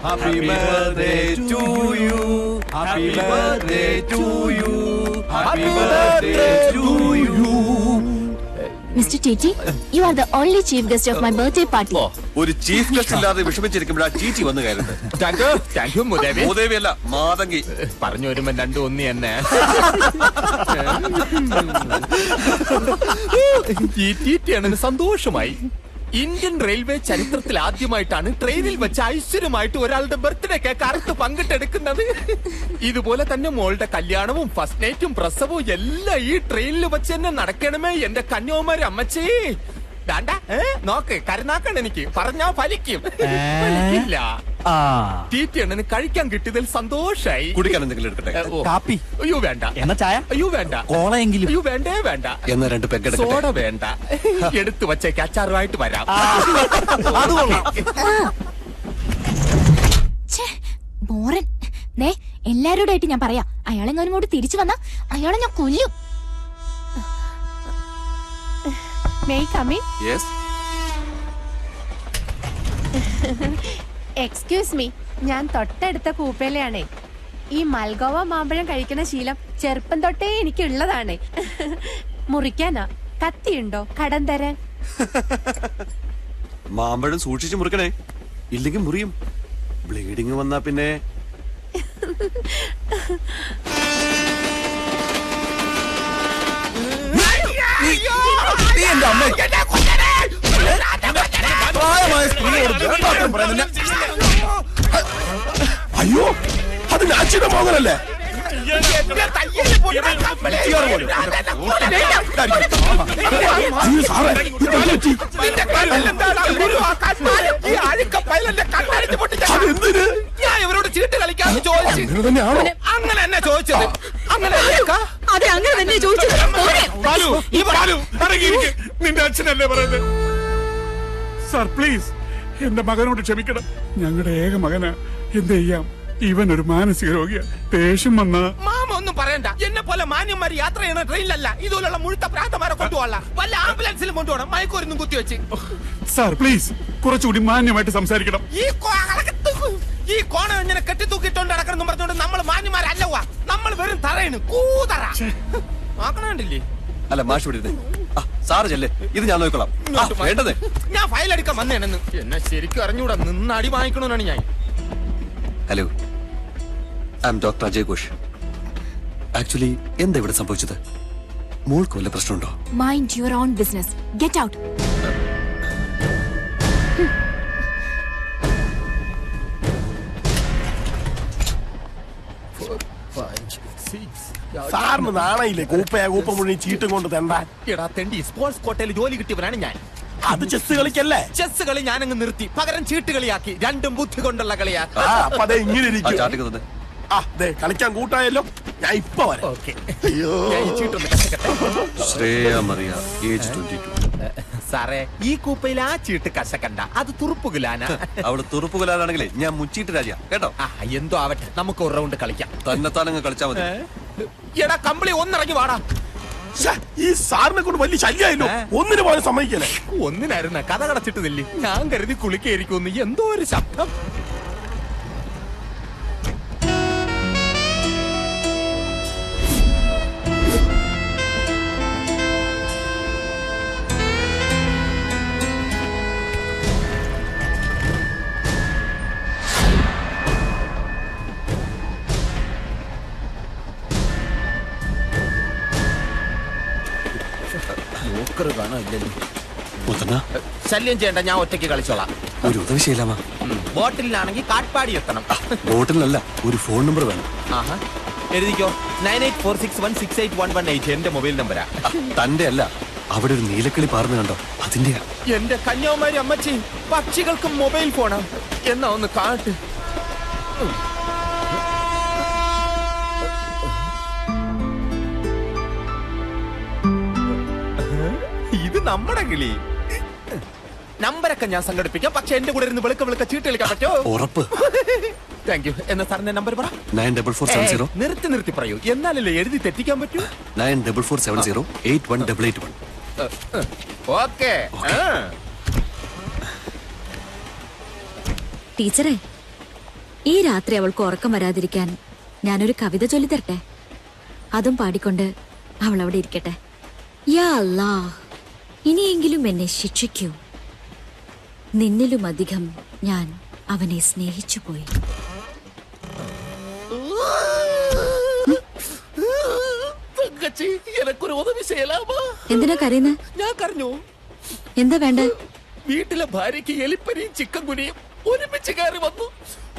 Happy birthday to you. Happy birthday to you. Happy birthday to you. Mr. Titi, you are the only chief guest of my birthday party. ഒരു chief guest ഇല്ലാതെ വിഷമിച്ചിരിക്കുമ്പോഴാ ചീച്ചി വന്നു കയറുന്നത്. Thank you മുദേവി. മുദേവിയല്ല, മാതങ്കി. പറഞ്ഞു വരുമ്പോ രണ്ടും ഒന്നി തന്നെ. ഈ ടീറ്റിയാണെന്ന് സന്തോഷമായി. ഇന്ത്യൻ റെയിൽവേ ചരിത്രത്തിൽ ആദ്യമായിട്ടാണ് ട്രെയിനിൽ വെച്ച് ഐശ്വര്യമായിട്ട് ഒരാളുടെ ബർത്ത്ഡേ കേക്ക് അറുത്ത് പങ്കിട്ടെടുക്കുന്നത്. ഇതുപോലെ തന്നെ മോളുടെ കല്യാണവും ഫസ്റ്റ് നൈറ്റും പ്രസവവും എല്ലാം ഈ ട്രെയിനിൽ വെച്ച് തന്നെ നടക്കണമേ എന്റെ കന്യാകുമാരി അമ്മച്ചി. നോക്ക്, കരുനാക്കാണ് എനിക്ക് പറഞ്ഞാ ഫലിക്കും. ഇല്ല, ടീറ്റി അണ്ണന് കഴിക്കാൻ കിട്ടിയതിൽ സന്തോഷായി. കുടിക്കാൻ എന്തെങ്കിലും എടുക്കട്ടെ? കാപ്പി? അയ്യോ വേണ്ട. എന്നാ ചായ? അയ്യോ വേണ്ട. കോളയെങ്കിലും? അയ്യോ വേണ്ടേ വേണ്ട. എന്നാ 2 പെഗ് എടുക്കട്ടെ? സോഡ വേണ്ട. എടുത്തു വച്ചേക്ക്, അച്ചാറുമായിട്ട് വരാം. ബോറൻ. എല്ലാരോടായിട്ട് ഞാൻ പറയാം, അയാളെങ്ങാനും ഇങ്ങോട്ട് തിരിച്ചു വന്നാ അയാളെ ഞാൻ കൊല്ലും. May I come in? Yes. Excuse me, ഞാൻ തൊട്ടടുത്ത കൂപ്പയിലാണേ. ഈ മൽഗോവ മാമ്പഴം കഴിക്കുന്ന ശീലം ചെറുപ്പം തൊട്ടേ എനിക്കുള്ളതാണ്. മുറിക്കാനാ കത്തിയുണ്ടോ കടം തരാൻ? മാമ്പഴം സൂക്ഷിച്ച് മുറിക്കണേ, ഇല്ലെങ്കിൽ മുറിയും. ബ്ലീഡിങ് വന്നാ പിന്നെ അയ്യോ, അത് നാച്ചിയുടെ മോഹനല്ലേ? ഞാൻ ഇവരോട് ചീട്ട് കളിക്കാന്ന് ചോദിച്ചു. അങ്ങനെ തന്നെ ചോദിച്ചത്. അങ്ങനെ തന്നെ ചോദിച്ചത്. നിന്റെ അച്ഛനല്ലേ പറയുന്നത്? സാർ പ്ലീസ്, എന്റെ മകനോട് ക്ഷമിക്കണം. ഞങ്ങളുടെ ഏക മകനാ. എന്ത് ചെയ്യാം, ഇവൻ ഒരു മാനസിക രോഗിയാ. ദേഷ്യം വന്ന മാമ ഒന്നും പറയണ്ട. എന്നെ പോലെ മാന്യന്മാർ യാത്ര ചെയ്യണ ട്രെയിനിലല്ല, ഇതുപോലുള്ള മുഴുത്ത പ്രാന്തമാരെ കൊണ്ടുപോകാം. വല്ല ആംബുലൻസിലും കൊണ്ടുപോകണം. മയക്കൂരൊന്നും കുത്തിവെച്ച്. സാർ പ്ലീസ്, കുറച്ചുകൂടി മാന്യമായിട്ട് സംസാരിക്കണം. ഈ കോണം ഇങ്ങനെ കെട്ടിത്തൂക്കിട്ടോണ്ട് നടക്കണം പറഞ്ഞോണ്ട് നമ്മൾ മാന്യന്മാരല്ലവാ. നമ്മൾ വെറും തറയാണ്, കൂതറ. നോക്കണണ്ടില്ലേ? അല്ല, മാഷ് വിടരുത്. സാറ് ചെല്ലേ, ഇത് ഞാൻ നോക്കണം. വേണ്ടത് ഞാൻ ഫയൽ എടുക്കാൻ വന്നേണെന്ന് എന്നെ ശരിക്കും അറിഞ്ഞൂടാ. നിന്ന് അടി വാങ്ങിക്കണമെന്നാണ് ഞാൻ. Hello, I M doctor Ajay Ghosh. Actually എന്താ ഇവിടെ സംഭവിച്ചത്? മോൾക്ക് വല്ല പ്രശ്നമുണ്ടോ? Mind your own business. Get out. സാറിന് നാണയില്ലേ? കൂപ്പ മുഴുവൻ ചീട്ടും കൊണ്ട് തെണ്ടാൻ. എടാ തെണ്ടി, സ്പോർട്സ് കോട്ടയിൽ ജോലി കിട്ടിയവനാണ് ഞാൻ. അത് ചെസ് കളിക്കല്ലേ? ചെസ് കളി ഞാനങ്ങ് നിർത്തി, പകരം ചീട്ട് കളിയാക്കി. രണ്ടും ബുദ്ധി കൊണ്ടുള്ള കളിയാ. അപ്പൊ അതെ ഇങ്ങനെ ഇരിക്കും. ചാട്ടിക്കുന്നത് കളിക്കാൻ കൂട്ടായല്ലോ. ഞാൻ ഇപ്പൊ വരാം. അയ്യോ, ശ്രേയ മറിയ, ഏജ് 22. സാറേ, ഈ കൂപ്പയിൽ ആ ചീട്ട് കശക്കണ്ട, അത് തുറുപ്പുകുലാന. അവള് തുറുപ്പുകുലാനാണെങ്കിലേ ഞാൻ മുച്ചീട്ട് രാജ കേട്ടോ. എന്തോ ആവട്ടെ, നമുക്ക് ഒരു റൗണ്ട് കളിക്കാം. തന്നെത്താനങ്ങ് കളിച്ചാ മതി. എടാ കമ്പിളി, ഒന്നിറങ്ങി വാടാ. ഈ സാറിനെ കൊണ്ട് വലിയ ശല്യായല്ലോ. ഒന്നിനു പോലും സമ്മതിക്കല്ലേ? ഒന്നിനായിരുന്ന കഥ കടച്ചിട്ടതില്ലേ? ഞാൻ കരുതി കുളിക്കായിരിക്കും. എന്തോ ഒരു ശബ്ദം. ശല്യം ചെയ്യണ്ട, ഞാൻ ഒറ്റയ്ക്ക് കളിച്ചോളാം. ഒരു ഉദവി ചെയ്യലാമാ. ബോട്ടിലാണെങ്കിൽ കാട്ട്പാടി എത്തണം. ബോട്ടിലല്ല, ഒരു ഫോൺ നമ്പർ വേണം. എഴുതിക്കോ, 9846168118 എന്റെ മൊബൈൽ നമ്പരാ. തന്റെ അല്ല, അവിടെ ഒരു നീലക്കിളി പാർന്ന് കണ്ടോ, അതിന്റെയാ. എന്റെ കന്യാകുമാരി അമ്മച്ചി, പക്ഷികൾക്കും മൊബൈൽ ഫോണാ. എന്നാ ഒന്ന് കാട്ട്. ഇത് നമ്മുടെ കിളി. നമ്പരൊക്കെ ഞാൻ സംഘടിപ്പിക്കാം, പക്ഷെ എന്റെ കൂടെ ഇരുന്ന് വെളുക്ക ചീട്ട് കളിക്കാൻ പറ്റോ? ഉറപ്പ്. Thank you. എന്നാ സാറിന്റെ നമ്പർ പറ. 94470. നിർത്തി പറയൂ, എന്നാലല്ലേ എഴുതി തെറ്റിക്കാൻ പറ്റൂ. 94470 ഓക്കെ. ടീച്ചറെ, ഈ രാത്രി അവൾക്ക് ഉറക്കം വരാതിരിക്കാൻ ഞാനൊരു കവിത ചൊല്ലിത്തരട്ടെ? അതും പാടിക്കൊണ്ട് അവൾ അവിടെ ഇരിക്കട്ടെ. യാ അല്ലാ, ഇനിയെങ്കിലും എന്നെ ശിക്ഷിക്കൂ. നിന്നിലുമധികം ഞാൻ അവനെ സ്നേഹിച്ചു പോയി. എനക്കൊരു ഉദവി ചെയ്യലാമോ? എന്തിനാ കരയുന്നത്? ഞാൻ കരഞ്ഞു. എന്താ വേണ്ട? വീട്ടിലെ ഭാര്യയ്ക്ക് എലിപ്പനിയും ചിക്കൻ കുനിയും ഒരുമിച്ച് കയറി വന്നു.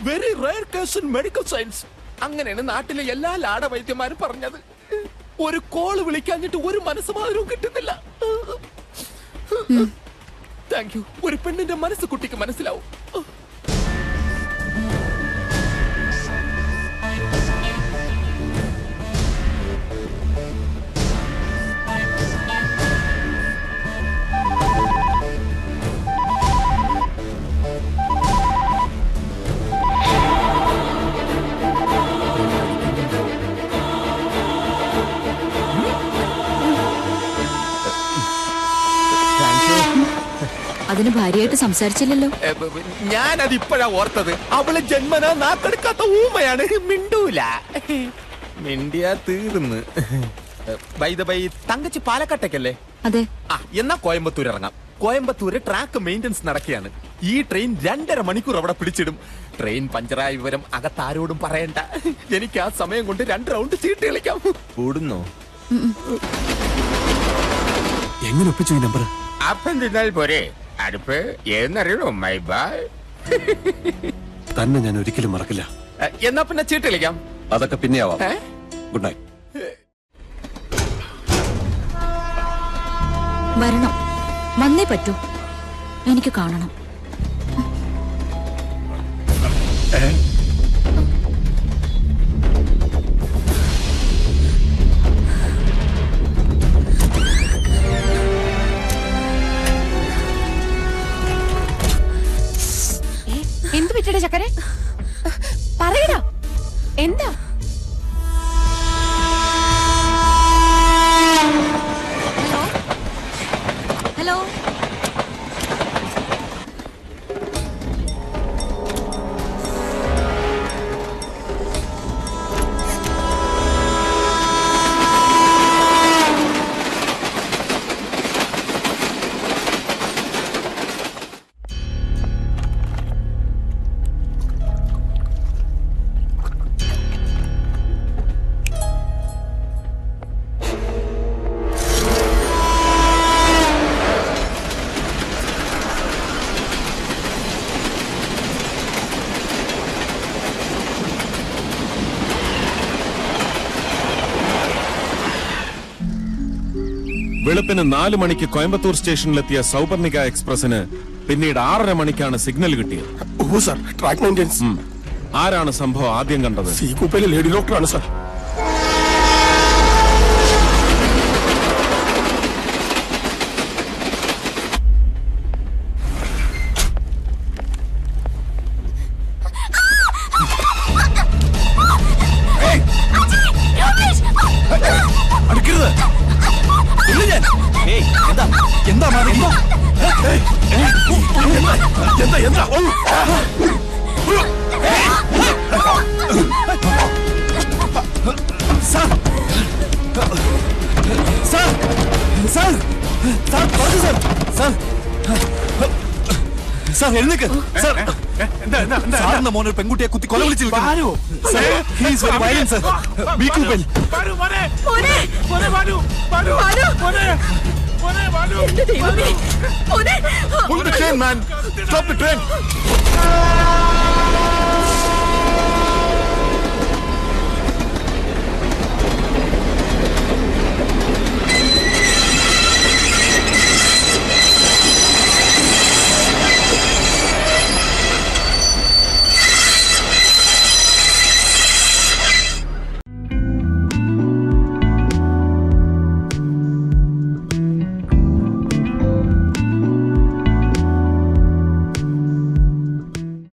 Very rare case in medical science. അങ്ങനെയാണ് നാട്ടിലെ എല്ലാ ലാട വൈദ്യന്മാരും പറഞ്ഞത്. ഒരു കോള് വിളിക്കാഞ്ഞിട്ട് ഒരു മനസ്സമാധാനവും കിട്ടുന്നില്ല. Thank you. ഒരു പെണ്ണിന്റെ മനസ്സ് കുട്ടിക്ക് മനസ്സിലാവും. അതിന് ഭാര്യയായിട്ട് സംസാരിച്ചില്ലല്ലോ. ഞാനത് ഇപ്പോഴാ ഓർത്തത്. അവള് ജന്മനാ നാക്കെടുക്കാത്ത ഊമയാണ്. മിണ്ടൂല. മിണ്ടിയാ തീർന്ന്. തങ്കച്ചി പാലക്കാട്ടേക്കല്ലേ? അതെ. എന്നാ കോയമ്പത്തൂർ ഇറങ്ങാം. കോയമ്പത്തൂര് ട്രാക്ക് മെയിന്റനൻസ് നടക്കുകയാണ്. ഈ ട്രെയിൻ 2.5 മണിക്കൂർ അവിടെ പിടിച്ചിടും. ട്രെയിൻ പഞ്ചറായ വിവരം അകത്താരോടും പറയണ്ട. എനിക്ക് ആ സമയം കൊണ്ട് 2 റൗണ്ട് ചീട്ട് കളിക്കാം. കൂടുന്നോ? എങ്ങനെ ഒപ്പിച്ചു ഈ നമ്പർ? അപ്പം തിന്നാൽ പോരെ. അടുപ്പ് ഏതെന്നറിയണോ? My bye. തന്നെ ഞാൻ ഒരിക്കലും മറക്കില്ല. എന്നാ പിന്നെ ചീട്ട് കളിക്കാം. അതൊക്കെ പിന്നെ ആവാം. Good night. വരണം, വന്നേ പറ്റൂ. എനിക്ക് കാണണം. എന്ത് പറ്റട ചക്കരെ? പറയടാ, എന്താ? ഹലോ. വെളുപ്പിന് 4 മണിക്ക് കോയമ്പത്തൂർ സ്റ്റേഷനിലെത്തിയ സൗപർണിക എക്സ്പ്രസിന് പിന്നീട് 6:30 മണിക്കാണ് സിഗ്നൽ കിട്ടിയത്. Track maintenance. ആരാണ് സംഭവം ആദ്യം കണ്ടത്? സി കൂപ്പയിലെ ലേഡി ഡോക്ടറാണ് സാർ. സാറിന്റെ മോനൊരു പെൺകുട്ടിയെ കുത്തി കൊല വിളിച്ചു. Pull the train, man. Stop the train.